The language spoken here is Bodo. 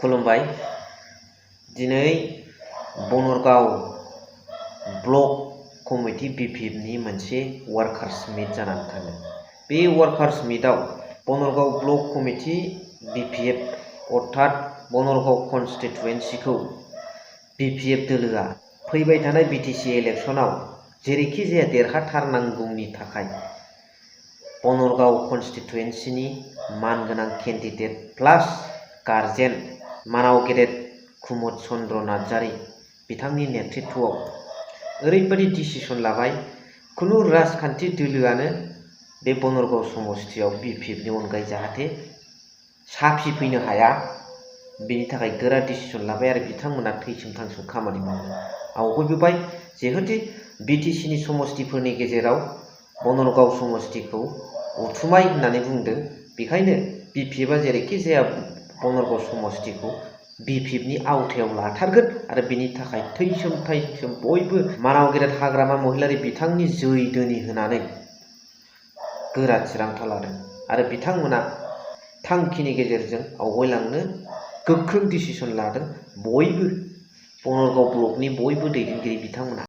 खुलुमबाय। दिनै बनरगाव ब्लक कमिटि बिपिएफनि मोनसे वार्कार्स मिट जानानै थाङो। बे वार्कार्स मिटआव बनरगाव ब्लक कमिटि बिपिएफ अर्थात बनरगाव कन्स्टिटुएन्सिखौ बिपिएफ दोलोआ फैबाय थानाय बिटिसि इलेक्शनाव जेरैखि जाया देरहाथारनांगौनि थाखाय बनरगाव कन्स्टिटुएन्सिनि मानगोनां केन्डिडेट प्लास गार्जेन मानाव गेदेर कुमुद चन्द्र नार्जारी बिथांनि नेतृत्वआव ओरैबायदि डिसिसन लाबाय, खुनु राजखान्थि दोलोआनो बे बनरगाव समस्तियाव बिपिएफनि अनगायै जाहाथे साफि फैनो हाया, बेनि थाखाय गोरा डिसिसन लाबाय आरो बिथांमोना थैसोम थांसोम खामानि मावनो आवगायबोबाय। जिहेतु बिटिसिनि समस्तिफोरनि गेजेराव बनरगाव समस्तिखौ उथुमाय होननानै बुंदों, बेखायनो बिपिएफआ जेरैखि जाया बनरगाव समस्तिखौ बिपिएफनि आवथायाव लाथारगोन आरो बेनि थाखाय थैसोम बयबो मानाव गेदेर हाग्रामा महिलारि बिथांनि जै दोनि होनानै गोरा थिरांथा लादों आरो बिथांमोना थांखिनि गेजेरजों आवगायलांनो गोख्रों डिसिसन लादों। बयबो बनरगाव ब्लकनि बयबो दैदेनगिरि बिथांमोना